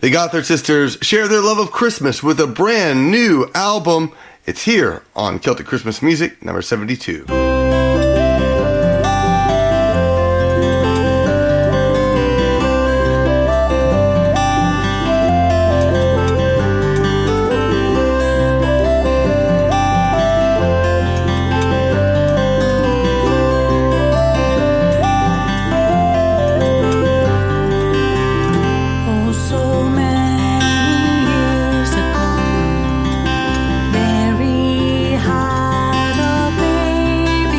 The Gothard Sisters share their love of Christmas with a brand new album. It's here on Celtic Christmas Music, number 72. Mary had a baby.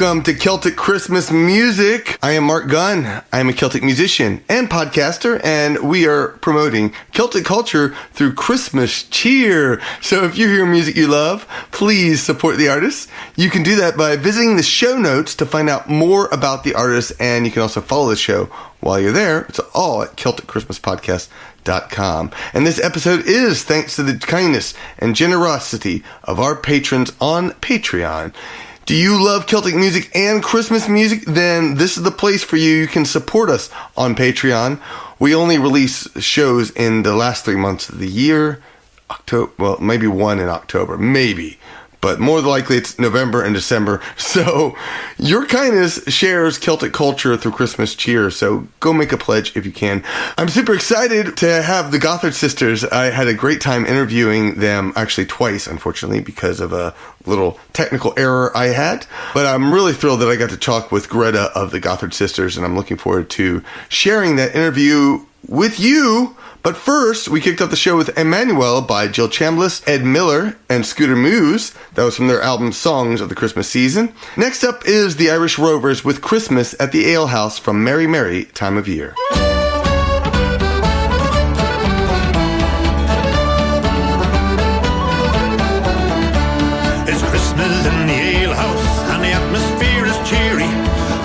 Welcome to Celtic Christmas Music. I am Marc Gunn. I am a Celtic musician and podcaster, and we are promoting Celtic culture through Christmas cheer. So if you hear music you love, please support the artists. You can do that by visiting the show notes to find out more about the artists, and you can also follow the show while you're there. It's all at CelticChristmasPodcast.com. And this episode is thanks to the kindness and generosity of our patrons on Patreon. Do you love Celtic music and Christmas music? Then this is the place for you. You can support us on Patreon. We only release shows in the last 3 months of the year. October, well, maybe one in October, maybe. But more than likely it's November and December. So your kindness shares Celtic culture through Christmas cheer. So go make a pledge if you can. I'm super excited to have the Gothard Sisters. I had a great time interviewing them, actually twice, unfortunately, because of a little technical error I had. But I'm really thrilled that I got to talk with Greta of the Gothard Sisters, and I'm looking forward to sharing that interview with you. But first, we kicked off the show with Emmanuel by Jill Chambless, Ed Miller, and Scooter Muse. That was from their album Songs of the Christmas Season. Next up is the Irish Rovers with Christmas at the Ale House from Merry Merry Time of Year. It's Christmas in the ale house and the atmosphere is cheery.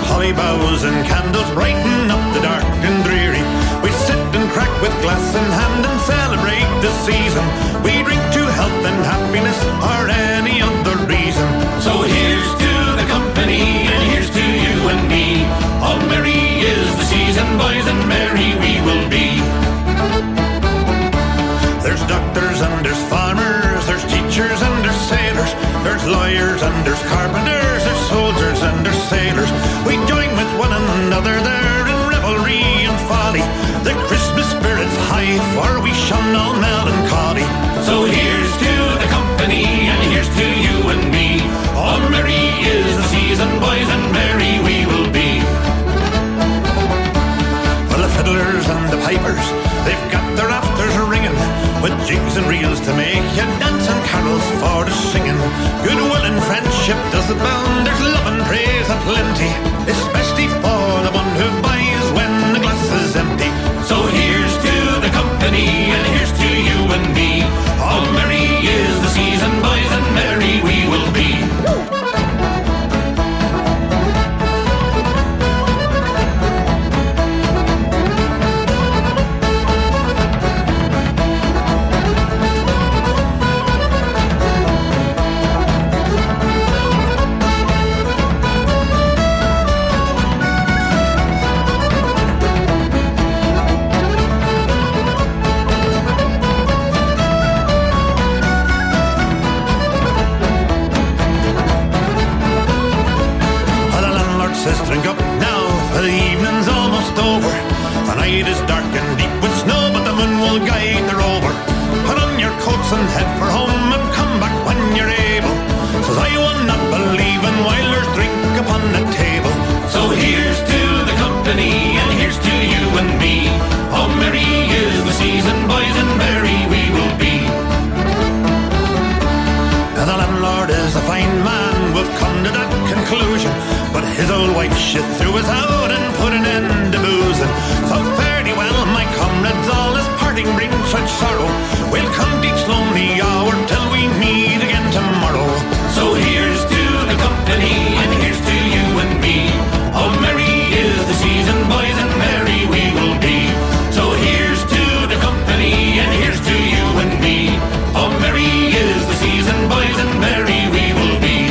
Holly boughs and candles brighten up the dark and dreary. We sit and crack with glass in hand and celebrate the season. We drink to health and happiness or any other reason. So here's to the company and here's to you and me. All merry is the season, boys, and merry we will be. There's doctors and there's farmers, there's teachers and there's sailors, there's lawyers and there's carpenters, there's soldiers and there's sailors. We join with one another there in revelry and folly. The Christmas spirit's high, for we shun all melancholy. So here's to the company and here's to you and me. All merry is the season, boys, and merry we will be. Well, the fiddlers and the pipers, they've got their rafters ringing, with jigs and reels to make you dance and carols for the singing. Goodwill and friendship does abound, there's love and praise aplenty, especially for the one who buys when the glass is empty. So here's to the company and here's to you and me. All merry is the season, boys, and merry we will be. Drink up now, for the evening's almost over. The night is dark and deep with snow, but the moon will guide the rover. Put on your coats and head for home and come back when you're able. Says I will not believe in while there's drink upon the table. So here's to the company and here's to you and me. Oh, merry is the season, boys, and merry we will be. Now the landlord is a fine man, we've come to that conclusion, but his old wife she threw us out and put an end to boozing. So fare thee well, my comrades, all this parting brings such sorrow. We'll count each lonely hour till we meet again tomorrow. So here's to the company and here's to you and me. Oh, merry is the season, boys, and merry we will be. So here's to the company and here's to you and me. Oh, merry is the season, boys, and merry we will be.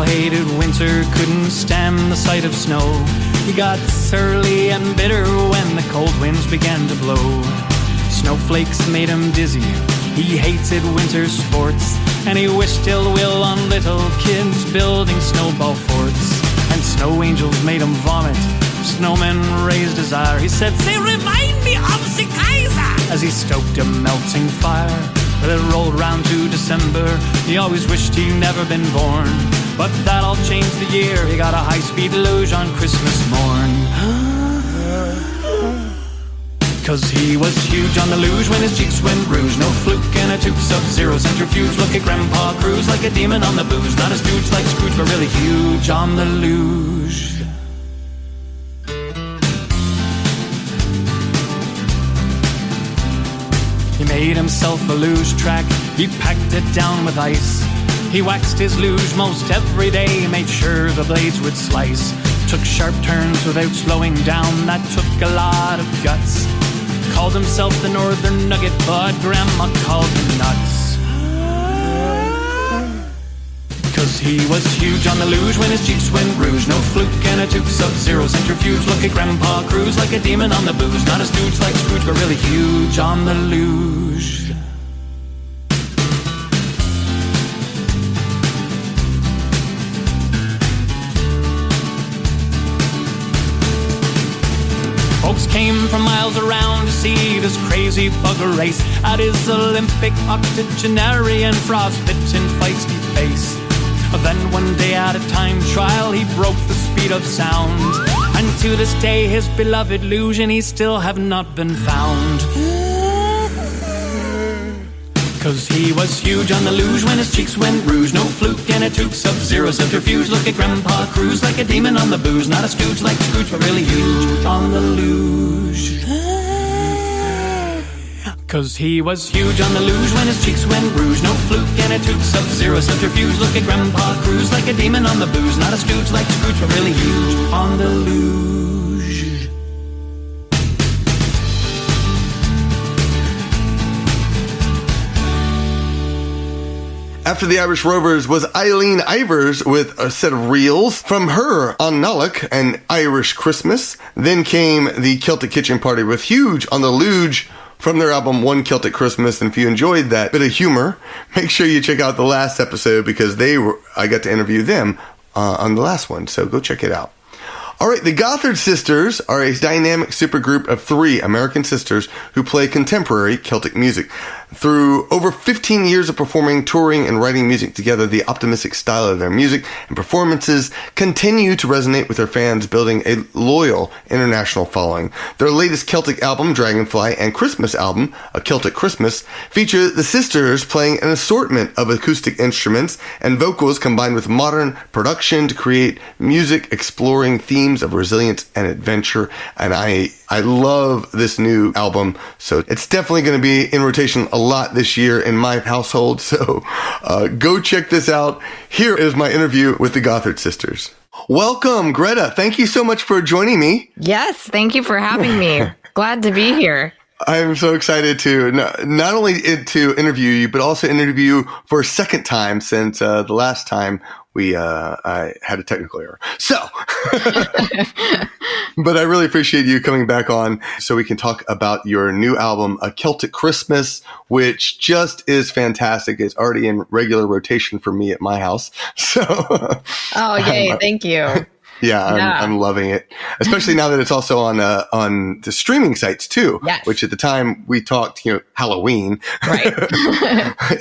hated winter, couldn't stand the sight of snow. He got surly and bitter when the cold winds began to blow. Snowflakes made him dizzy, he hated winter sports, and he wished ill will on little kids building snowball forts. And snow angels made him vomit, snowmen raised his ire. He said, "They remind me of the Kaiser," as he stoked a melting fire. But it rolled round to December, he always wished he'd never been born. But that all changed the year, he got a high-speed luge on Christmas morn. 'Cause he was huge on the luge when his cheeks went rouge. No fluke and a tube sub-zero centrifuge. Look at Grandpa cruise like a demon on the booze. Not a stooge like Scrooge, but really huge on the luge. He made himself a luge track, he packed it down with ice. He waxed his luge most every day, made sure the blades would slice. Took sharp turns without slowing down, that took a lot of guts. Called himself the Northern Nugget, but Grandma called him nuts. 'Cause he was huge on the luge when his cheeks went rouge. No fluke and a tube sub-zero centrifuge. Look at Grandpa cruise like a demon on the booze. Not a stooge like Scrooge, but really huge on the luge. Folks came from miles around to see this crazy bugger race at his Olympic octogenarian frostbitten feisty face. Then one day at a time trial he broke the speed of sound, and to this day his beloved luge and he still have not been found. 'Cause he was huge on the luge when his cheeks went rouge. No fluke and a tube sub-zero centrifuge. Look at Grandpa cruise like a demon on the booze. Not a stooge like Scrooge, but really huge on the luge. 'Cause he was huge on the luge when his cheeks went rouge. No fluke and a tube sub-zero centrifuge. Look at Grandpa cruise like a demon on the booze. Not a stooge like Scrooge, but really huge on the luge. After the Irish Rovers was Eileen Ivers with a set of reels from her on Nollag and Irish Christmas. Then came the Celtic Kitchen Party with Huge on the Luge from their album One Celtic Christmas. And if you enjoyed that bit of humor, make sure you check out the last episode because I got to interview them on the last one. So go check it out. All right, the Gothard Sisters are a dynamic supergroup of 3 American sisters who play contemporary Celtic music. Through over 15 years of performing, touring, and writing music together, the optimistic style of their music and performances continue to resonate with their fans, building a loyal international following. Their latest Celtic album, Dragonfly, and Christmas album, A Celtic Christmas, feature the sisters playing an assortment of acoustic instruments and vocals combined with modern production to create music exploring themes of resilience and adventure. And I love this new album, so it's definitely going to be in rotation a lot this year in my household, so go check this out. Here is my interview with the Gothard Sisters. Welcome, Greta. Thank you so much for joining me. Yes, thank you for having me. Glad to be here. I'm so excited to not only to interview you, but also interview you for a second time since the last time I had a technical error. So, but I really appreciate you coming back on so we can talk about your new album, A Celtic Christmas, which just is fantastic. It's already in regular rotation for me at my house. So, oh, yay. Thank you. Yeah, I'm loving it, especially now that it's also on the streaming sites too. Yes. Which at the time we talked, Halloween, right?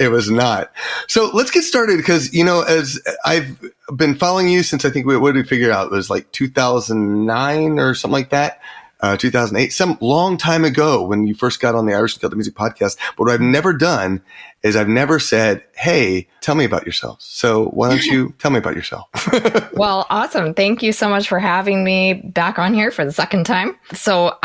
It was not. So let's get started because as I've been following you since I think what did we figure out? It was like 2009 or something like that. 2008, some long time ago when you first got on the Irish and Celtic Music podcast. But what I've never done is I've never said, hey, tell me about yourself. So why don't you tell me about yourself? Well, awesome. Thank you so much for having me back on here for the second time. So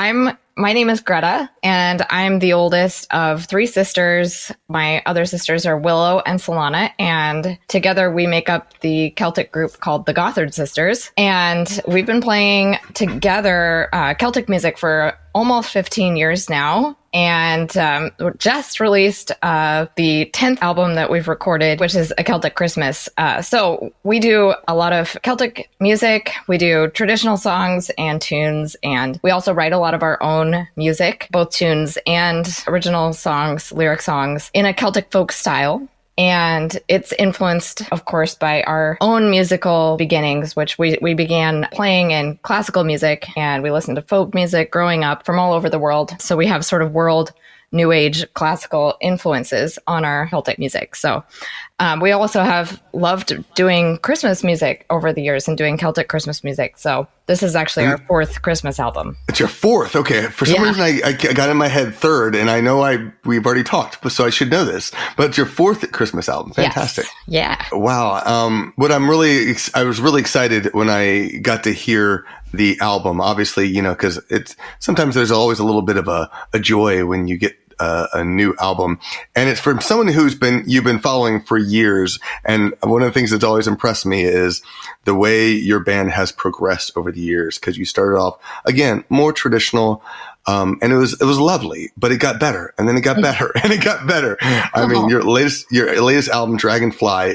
my name is Greta, and I'm the oldest of 3 sisters. My other sisters are Willow and Solana, and together we make up the Celtic group called the Gothard Sisters. And we've been playing together Celtic music for almost 15 years now. And we just released the 10th album that we've recorded, which is A Celtic Christmas. So we do a lot of Celtic music. We do traditional songs and tunes. And we also write a lot of our own music, both tunes and original songs, lyric songs, in a Celtic folk style. And it's influenced, of course, by our own musical beginnings, which we began playing in classical music, and we listened to folk music growing up from all over the world. So we have sort of world New Age classical influences on our Celtic music. So we also have loved doing Christmas music over the years and doing Celtic Christmas music. So this is actually our 4th Christmas album. It's your 4th. Okay. For some reason, I got in my head 3rd, and I know we've already talked, so I should know this. But it's your 4th Christmas album. Fantastic. Yes. Yeah. Wow. What I was really excited when I got to hear the album. Obviously, because sometimes there's always a little bit of a joy when you get a new album, and it's from someone you've been following for years. And one of the things that's always impressed me is the way your band has progressed over the years, because you started off again more traditional, and it was lovely, but it got better, and then it got better, and it got better. I mean, your latest album, Dragonfly,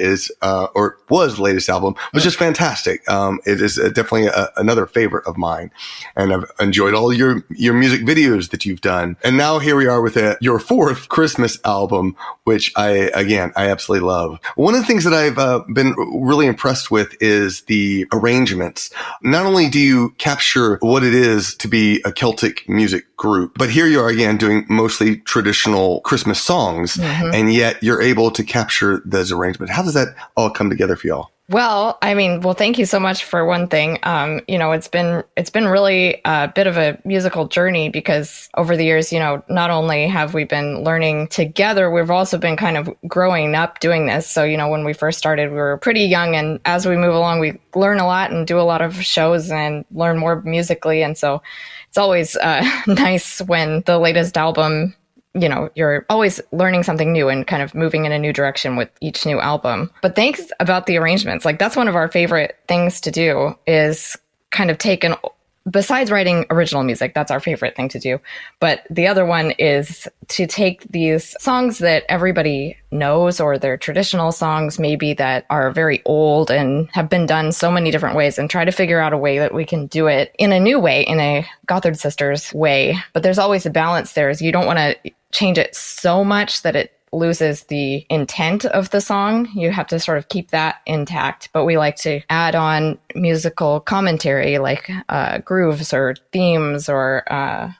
was the latest album, was just fantastic. It is definitely another favorite of mine, and I've enjoyed all your music videos that you've done. And now here we are with your 4th Christmas album, which I absolutely love. One of the things that I've been really impressed with is the arrangements. Not only do you capture what it is to be a Celtic music group, but here you are again doing mostly traditional Christmas songs, and yet you're able to capture those arrangements. How does that all come together for y'all? Well, thank you so much for one thing. It's been really a bit of a musical journey, because over the years, not only have we been learning together, we've also been kind of growing up doing this. So, when we first started, we were pretty young, and as we move along, we learn a lot and do a lot of shows and learn more musically. And so it's always nice when the latest album, you're always learning something new and kind of moving in a new direction with each new album. But thanks about the arrangements. Like, that's one of our favorite things to do, is kind of besides writing original music, that's our favorite thing to do. But the other one is to take these songs that everybody knows, or they're traditional songs maybe that are very old and have been done so many different ways, and try to figure out a way that we can do it in a new way, in a Gothard Sisters way. But there's always a balance there, is you don't want to change it so much that it loses the intent of the song. You have to sort of keep that intact. But we like to add on musical commentary, like grooves or themes or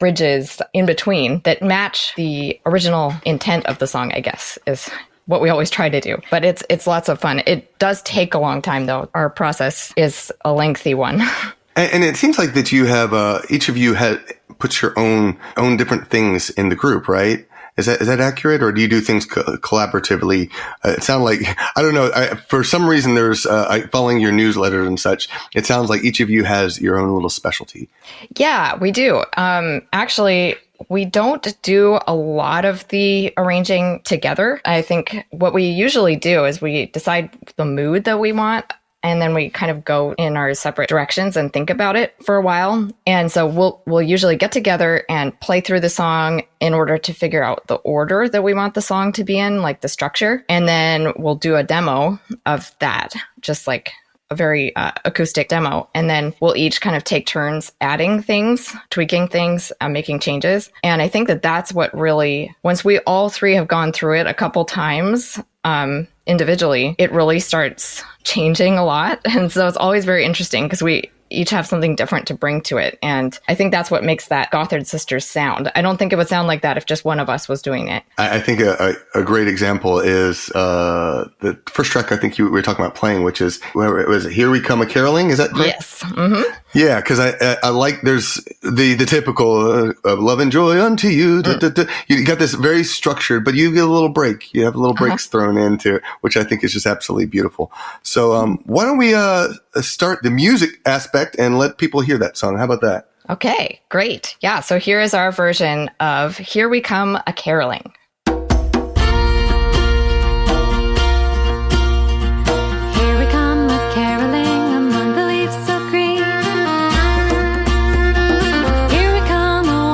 bridges in between that match the original intent of the song, I guess, is what we always try to do. But it's lots of fun. It does take a long time, though. Our process is a lengthy one. And it seems like that you have each of you puts your own different things in the group, right? Is that accurate, or do you do things collaboratively? It sounds like, I don't know. For some reason, there's following your newsletter and such. It sounds like each of you has your own little specialty. Yeah, we do. Actually, we don't do a lot of the arranging together. I think what we usually do is we decide the mood that we want, and then we kind of go in our separate directions and think about it for a while. And so we'll usually get together and play through the song in order to figure out the order that we want the song to be in, like the structure. And then we'll do a demo of that, just like a very acoustic demo. And then we'll each kind of take turns adding things, tweaking things, making changes. And I think that that's what really, once we all three have gone through it a couple times, individually, it really starts changing a lot. And so it's always very interesting, because we each have something different to bring to it. And I think that's what makes that Gothard Sisters sound. I don't think it would sound like that if just one of us was doing it. I think a great example is the first track I think you were talking about playing, which is, was it Here We Come A-Caroling? Is that correct? Yes. Mm-hmm. Yeah, because I like, there's the typical love and joy unto you. You got this very structured, but you get a little break. You have little breaks thrown into it, which I think is just absolutely beautiful. So why don't we start the music aspect and let people hear that song? How about that? Okay, great. Yeah, so here is our version of Here We Come A-Caroling. Among the leaves so green. Here we come, a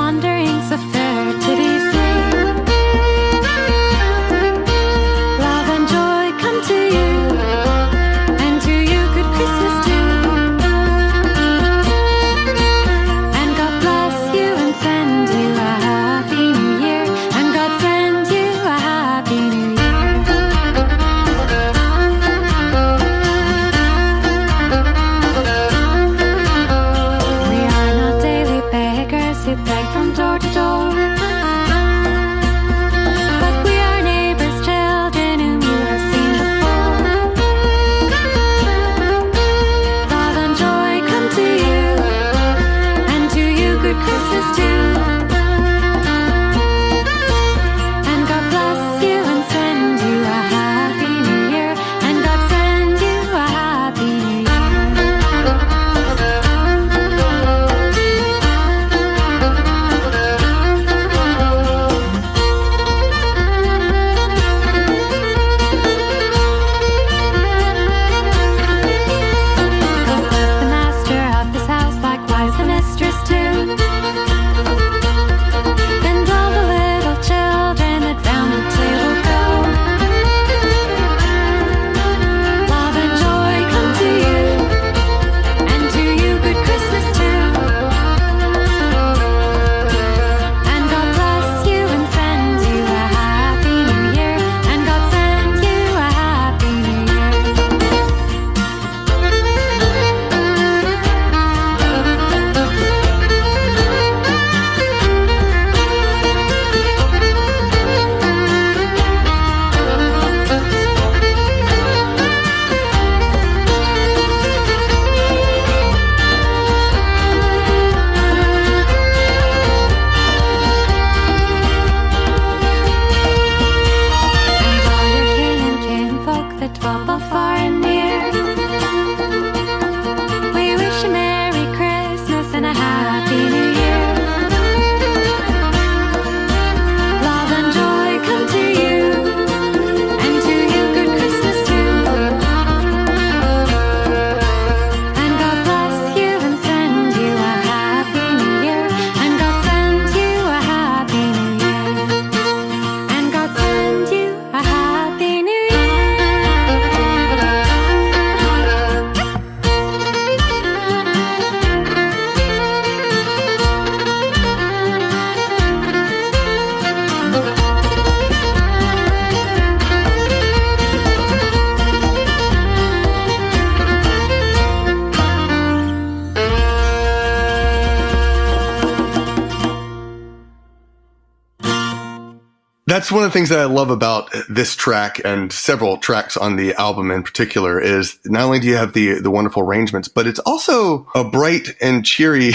That's one of the things that I love about this track and several tracks on the album in particular is not only do you have the wonderful arrangements, but it's also a bright and cheery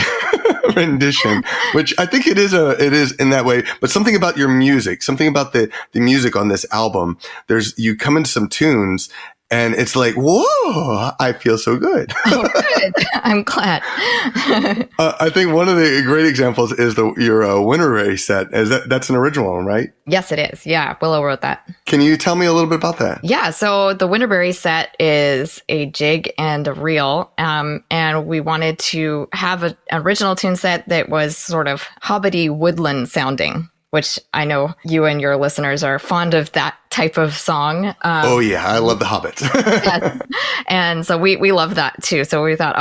rendition, which I think it is in that way. But something about your music, something about the music on this album, you come into some tunes and it's like, whoa, I feel so good. Oh, good. I'm glad. I think one of the great examples is your Winterberry Set. That's an original one, right? Yes, it is. Yeah, Willow wrote that. Can you tell me a little bit about that? Yeah, so the Winterberry Set is a jig and a reel, and we wanted to have an original tune set that was sort of hobbity woodland sounding, which I know you and your listeners are fond of that type of song. Oh yeah, I love the Hobbits. Yes. And so we love that too. So we thought,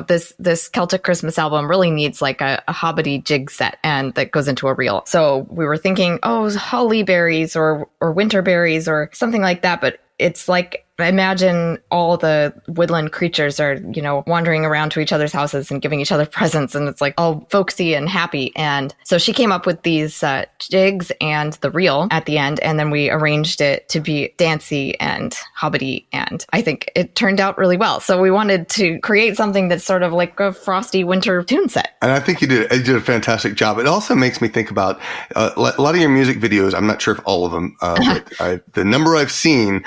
this Celtic Christmas album really needs like a hobbity jig set and that goes into a reel. So we were thinking, holly berries or winterberries or something like that. But it's like, imagine all the woodland creatures are, wandering around to each other's houses and giving each other presents. And it's like all folksy and happy. And so she came up with these jigs and the reel at the end. And then we arranged it to be dancey and hobbity. And I think it turned out really well. So we wanted to create something that's sort of like a frosty winter tune set. And I think you did a fantastic job. It also makes me think about a lot of your music videos. I'm not sure if all of them, but the number I've seen,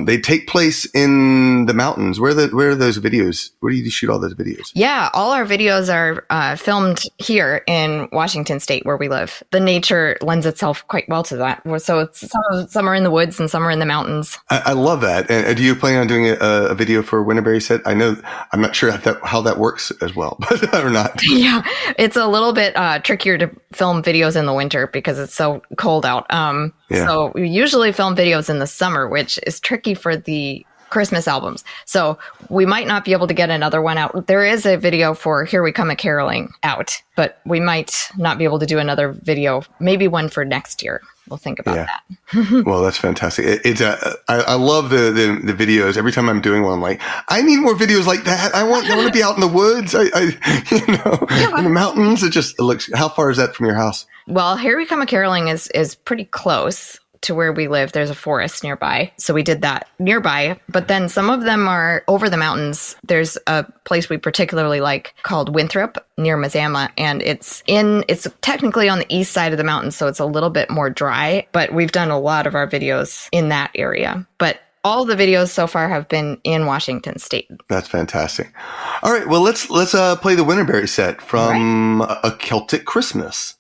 they take place in the mountains. Where are those videos? Where do you shoot all those videos? Yeah, all our videos are filmed here in Washington State where we live. The nature lends itself quite well to that. So it's some are in the woods and some are in the mountains. I love that. And do you plan on doing a video for Winterberry Set? I'm not sure how that works as well, but or not. Yeah, it's a little bit trickier to film videos in the winter because it's so cold out. Yeah. So we usually film videos in the summer, which is tricky for the Christmas albums. So we might not be able to get another one out. There is a video for Here We Come a-Caroling out, but we might not be able to do another video, maybe one for next year. We'll think about that. Well, that's fantastic. I love the videos. Every time I'm doing one, I'm like, I need more videos like that. I want to be out in the woods. In the mountains. It looks. How far is that from your house? Well, Here We Come a-Caroling is pretty close to where we live. There's a forest nearby. So we did that nearby. But then some of them are over the mountains. There's a place we particularly like called Winthrop near Mazama. And it's technically on the east side of the mountain. So it's a little bit more dry. But we've done a lot of our videos in that area. But all the videos so far have been in Washington State. That's fantastic. All right. Well, let's play the Winterberry Set from A Celtic Christmas.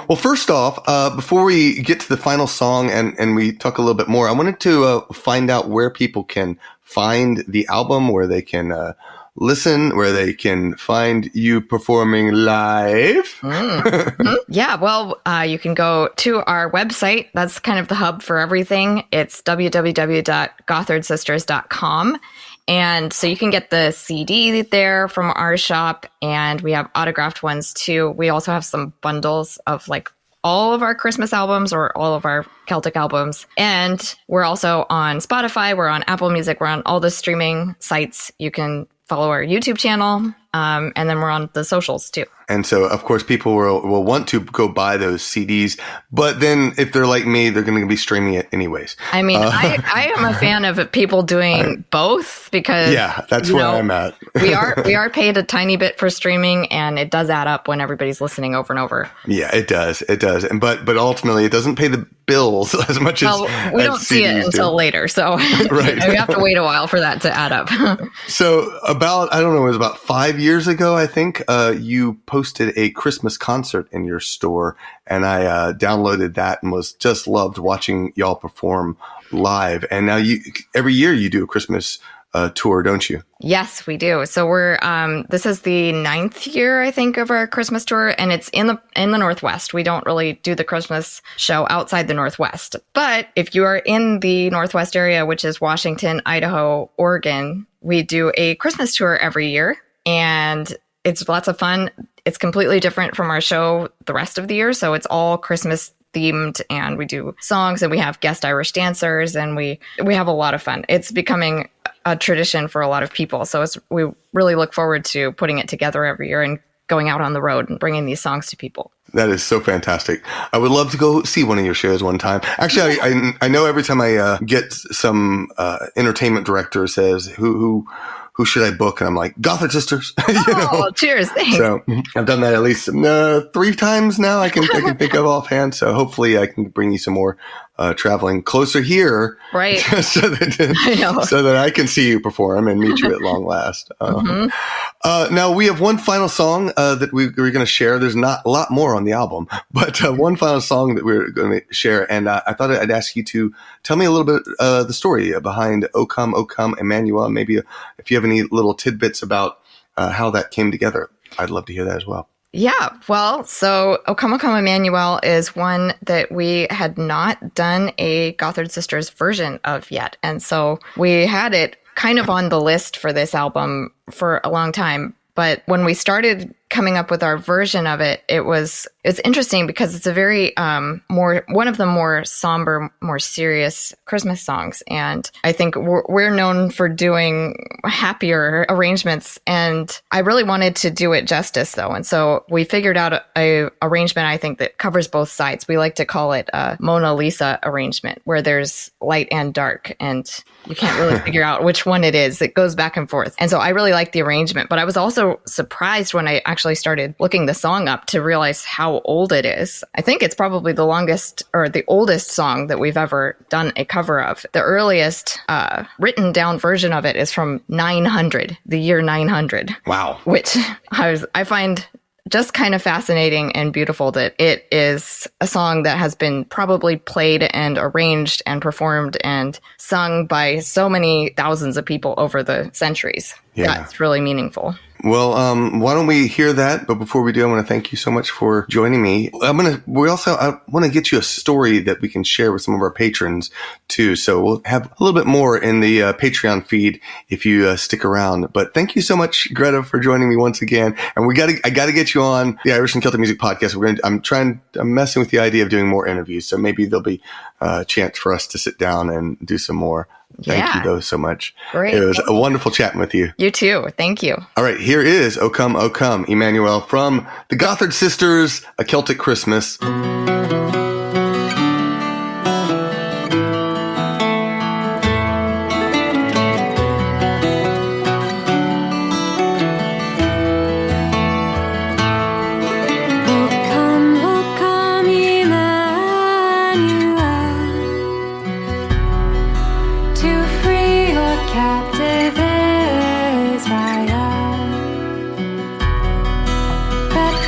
Well, first off, before we get to the final song and we talk a little bit more, I wanted to find out where people can find the album, where they can listen, where they can find you performing live. Yeah, well, you can go to our website. That's kind of the hub for everything. It's www.gothardsisters.com. And so you can get the CD there from our shop, and we have autographed ones too. We also have some bundles of like all of our Christmas albums or all of our Celtic albums. And we're also on Spotify, we're on Apple Music, we're on all the streaming sites. You can follow our YouTube channel, and then we're on the socials too. And so, of course, people will want to go buy those CDs, but then if they're like me, they're going to be streaming it anyways. I mean, I am a fan of people doing both because that's where I'm at. we are paid a tiny bit for streaming, and it does add up when everybody's listening over and over. Yeah, it does. And but ultimately, it doesn't pay the bills as much as we don't see it until later, so right. We have to wait a while for that to add up. So it was about 5 years ago, I think, you posted a Christmas concert in your store, and I downloaded that and just loved watching y'all perform live. And now every year you do a Christmas tour, don't you? Yes, we do. So we're this is the 9th year, I think, of our Christmas tour, and it's in the Northwest. We don't really do the Christmas show outside the Northwest. But if you are in the Northwest area, which is Washington, Idaho, Oregon, we do a Christmas tour every year, and it's lots of fun. It's completely different from our show the rest of the year. So it's all Christmas themed, and we do songs, and we have guest Irish dancers, and we have a lot of fun. It's becoming a tradition for a lot of people. So we really look forward to putting it together every year and going out on the road and bringing these songs to people. That is so fantastic. I would love to go see one of your shows one time. Actually, I know every time I get some entertainment director says, who should I book? And I'm like, Gothard Sisters. Cheers. Thanks. So I've done that at least 3 times now I can think of offhand. So hopefully I can bring you some more traveling closer here. Right. so that I can see you perform and meet you at long last. Now we have one final song that we're going to share. There's not a lot more on the album, but one final song that we're going to share. And I thought I'd ask you to tell me a little bit the story behind O Come, Emmanuel. Maybe if you have any little tidbits about how that came together, I'd love to hear that as well. Yeah, well, so O Come, Emmanuel is one that we had not done a Gothard Sisters version of yet. And so we had it kind of on the list for this album for a long time. But when we started coming up with our version of it, it's interesting because it's a very one of the more somber, more serious Christmas songs. And I think we're known for doing happier arrangements. And I really wanted to do it justice, though. And so we figured out a arrangement, I think, that covers both sides. We like to call it a Mona Lisa arrangement, where there's light and dark, and you can't really figure out which one it is. It goes back and forth. And so I really like the arrangement. But I was also surprised when I actually started looking the song up to realize how old it is. I think it's probably the longest or the oldest song that we've ever done a cover of. The earliest written down version of it is from 900, the year 900. Wow. Which I find just kind of fascinating and beautiful that it is a song that has been probably played and arranged and performed and sung by so many thousands of people over the centuries. Yeah. That's really meaningful. Well, why don't we hear that? But before we do, I want to thank you so much for joining me. I want to get you a story that we can share with some of our patrons too. So we'll have a little bit more in the Patreon feed if you stick around. But thank you so much, Greta, for joining me once again. And I got to get you on the Irish and Celtic Music Podcast. I'm messing with the idea of doing more interviews. So maybe there'll be a chance for us to sit down and do some more. Thank you, though, so much. Great. It was a wonderful chatting with you. You too. Thank you. All right, here is O Come, Emanuel from the Gothard Sisters, A Celtic Christmas.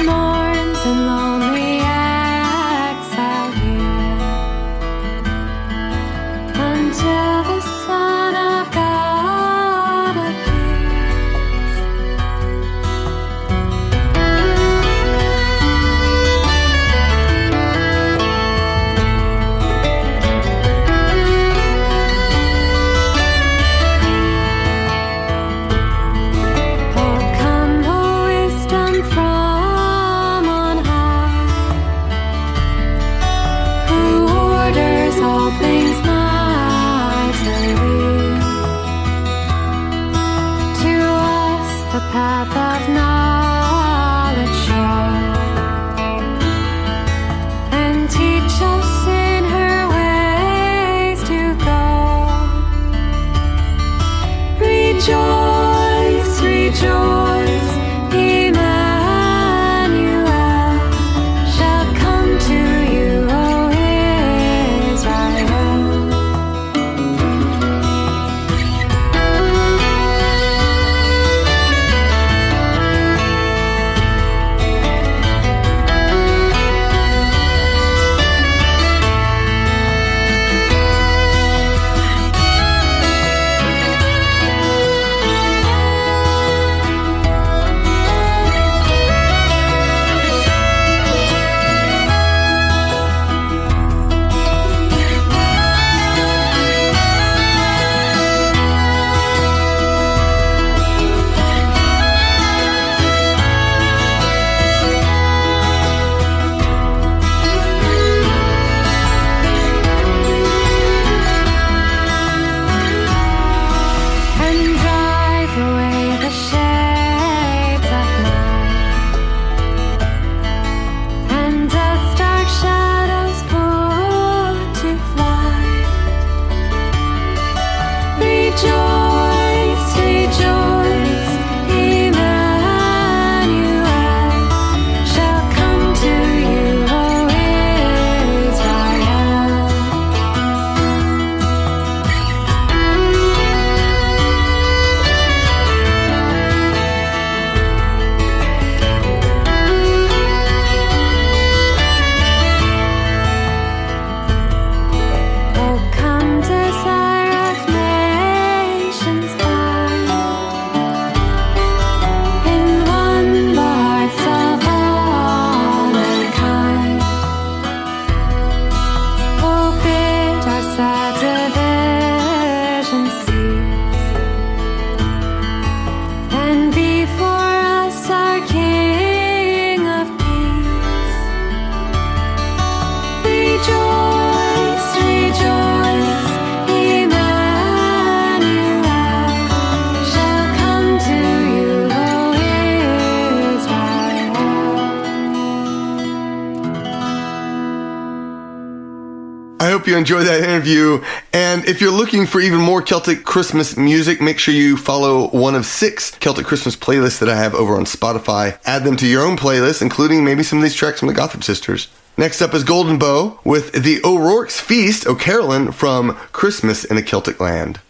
Mourns in lonely I hope you enjoyed that interview. And if you're looking for even more Celtic Christmas music, make sure you follow one of 6 Celtic Christmas playlists that I have over on Spotify. Add them to your own playlist, including maybe some of these tracks from the Gothard Sisters. Next up is Golden Bough with the O'Rourke's Feast, O Carolyn, from Christmas in a Celtic Land.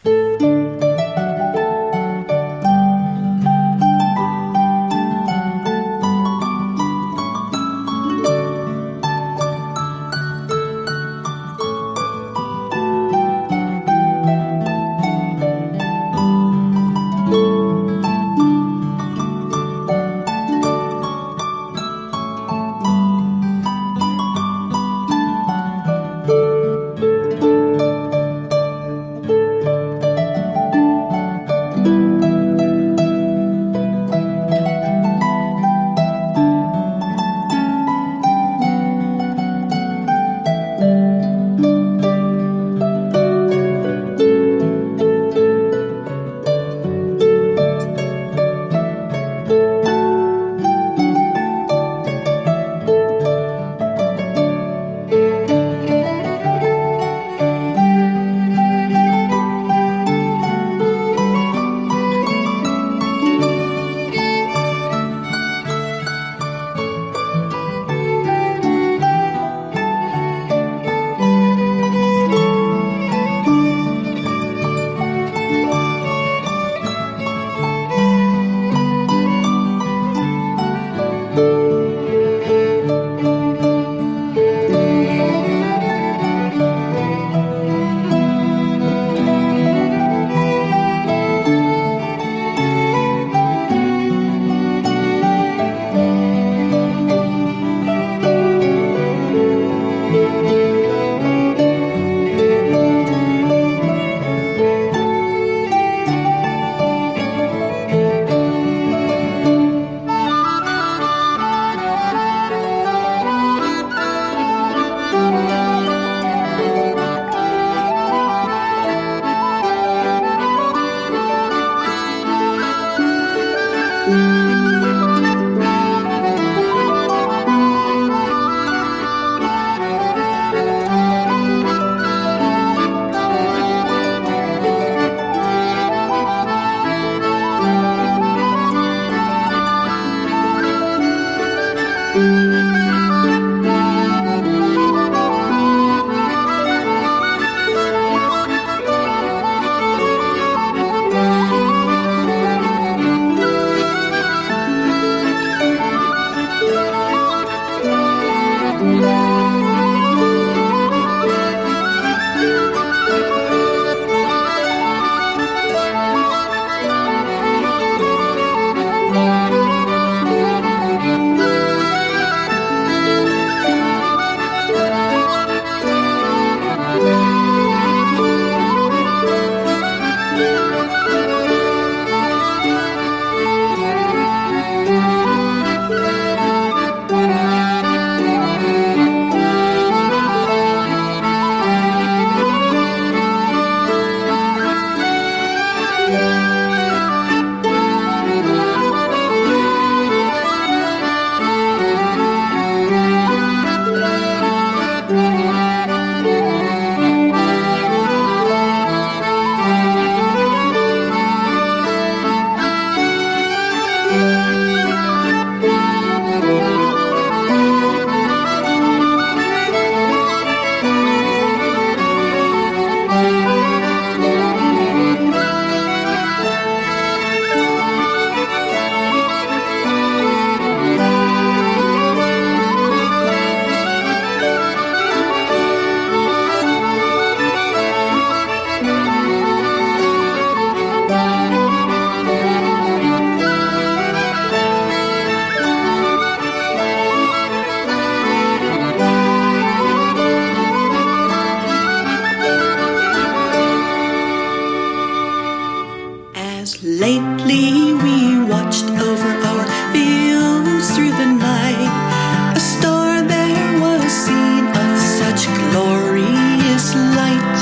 Lately we watched over our fields through the night. A star there was seen of such glorious light.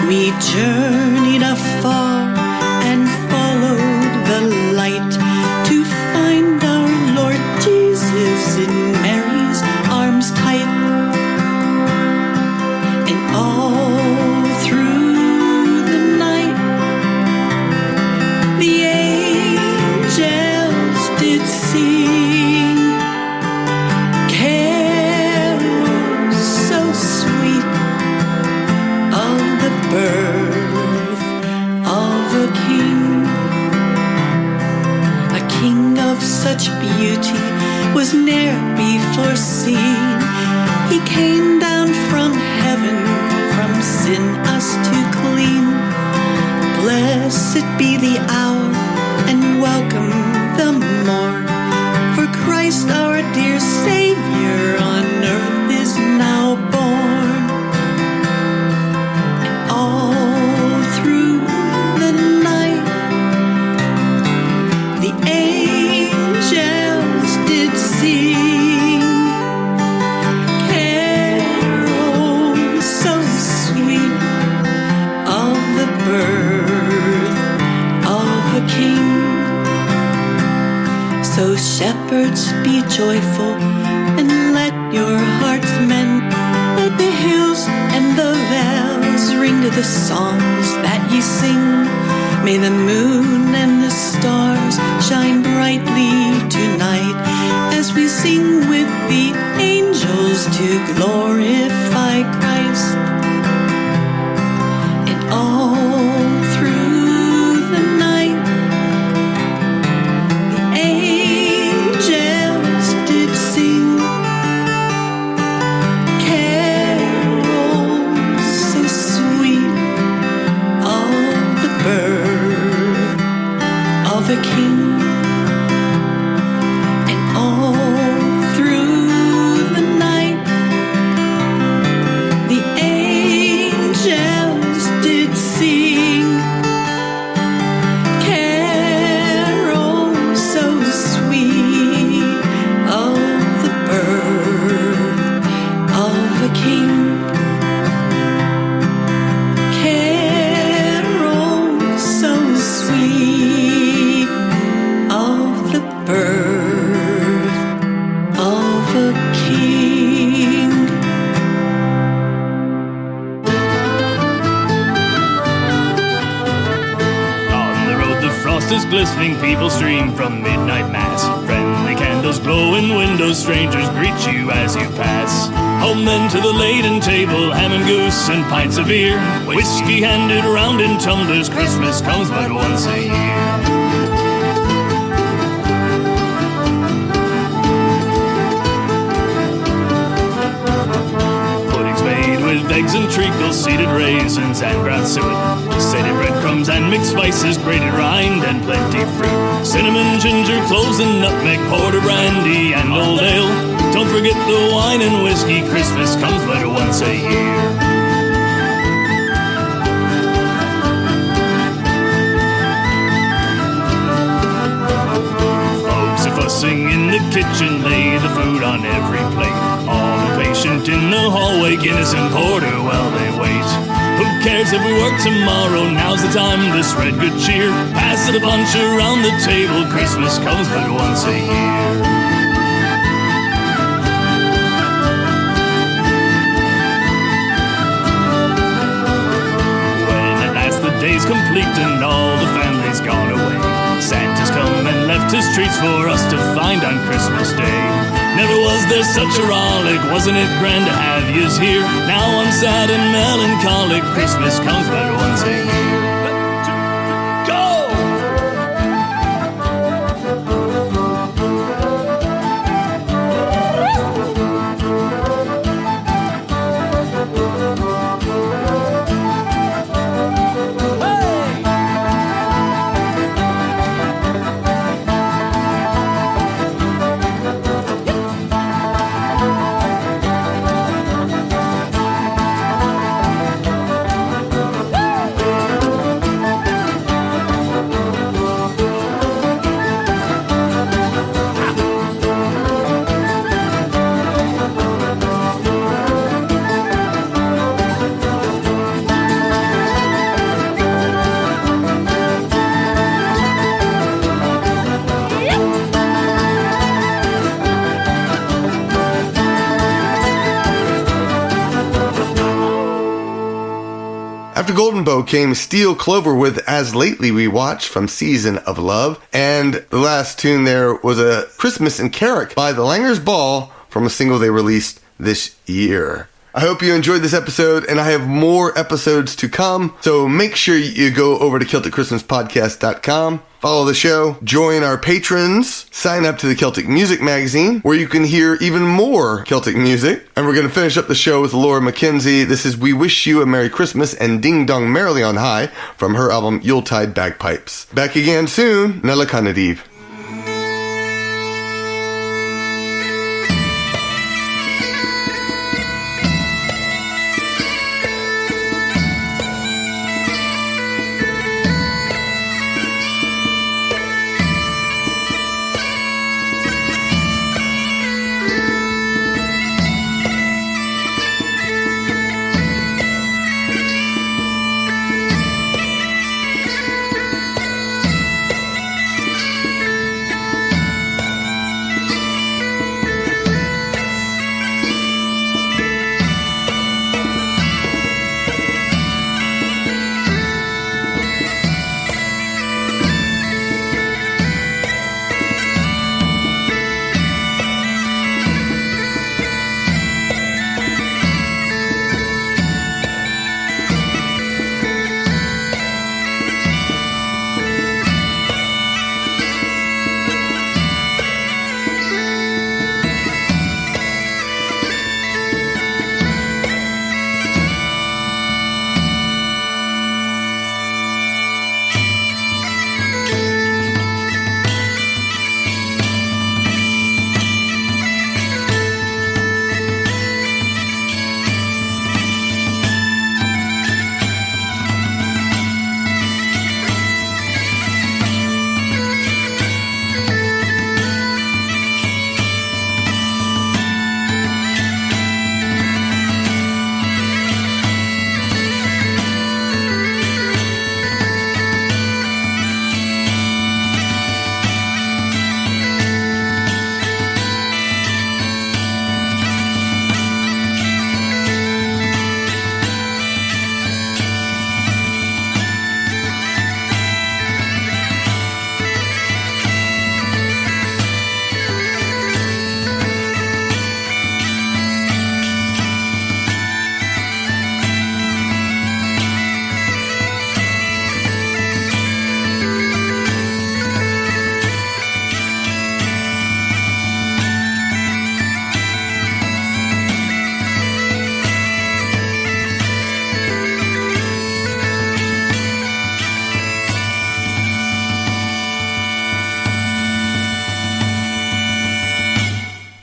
We journeyed afar and followed the light to find our Lord Jesus in Mary's arms tight. And all came down from heaven, from sin us to clean. Blessed be the hour, and welcome the morn. For Christ our dear Savior on earth is now born. And all through the night, the angels did sing carols so sweet of the birth of a king. So shepherds, be joyful, and let your hearts mend. Let the hills and the vales ring to the songs that ye sing. May the moon and the stars shine brightly tonight, as we sing with the angels to glorify Christ. And all through the night, the angels did sing carols so sweet of the birth of a king. And all through the night, the angels did sing carols so sweet of the birth of a king. Carols so sweet of the birth of a king. On the road the frost is glistening, people stream from midnight mass. Friendly candles glow in windows, strangers greet you as you pass. Home then to the laden table, ham and goose and pints of beer. Whiskey handed round in tumblers, Christmas comes but once a year. Puddings made with eggs and treacle, seeded raisins and ground suet, sated breadcrumbs and mixed spices, grated rind and plenty fruit, cinnamon, ginger, cloves and nutmeg, porter, brandy and old ale. Don't forget the wine and whiskey, Christmas comes but once a year. Folks are fussing in the kitchen, lay the food on every plate. All impatient in the hallway, Guinness and porter while they wait. Who cares if we work tomorrow? Now's the time to spread good cheer. Pass the punch around the table, Christmas comes but once a year. Day's complete and all the family's gone away. Santa's come and left his treats for us to find on Christmas Day. Never was there such a rollick, wasn't it grand to have yous here? Now I'm sad and melancholic, Christmas comes but once a year. After Golden Bough came Steel Clover with As Lately We Watch from Season of Love. And the last tune there was a Christmas in Carrick by the Langers Ball from a single they released this year. I hope you enjoyed this episode, and I have more episodes to come. So make sure you go over to CelticChristmasPodcast.com. Follow the show, join our patrons, sign up to the Celtic Music Magazine, where you can hear even more Celtic music. And we're going to finish up the show with Laura MacKenzie. This is We Wish You a Merry Christmas and Ding Dong Merrily on High from her album Yuletide Bagpipes. Back again soon. Nollag.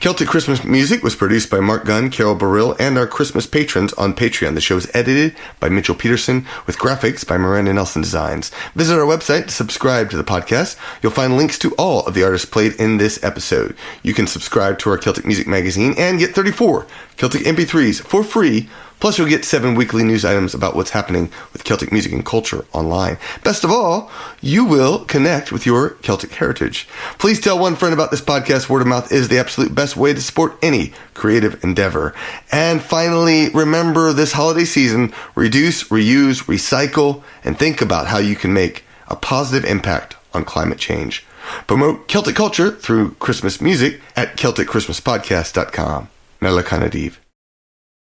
Celtic Christmas music was produced by Marc Gunn, Carol Burrill, and our Christmas patrons on Patreon. The show is edited by Mitchell Peterson with graphics by Miranda Nelson Designs. Visit our website to subscribe to the podcast. You'll find links to all of the artists played in this episode. You can subscribe to our Celtic Music Magazine and get 34 Celtic MP3s for free. Plus, you'll get 7 weekly news items about what's happening with Celtic music and culture online. Best of all, you will connect with your Celtic heritage. Please tell one friend about this podcast. Word of mouth is the absolute best way to support any creative endeavor. And finally, remember this holiday season, reduce, reuse, recycle, and think about how you can make a positive impact on climate change. Promote Celtic culture through Christmas music at CelticChristmasPodcast.com. Nollag.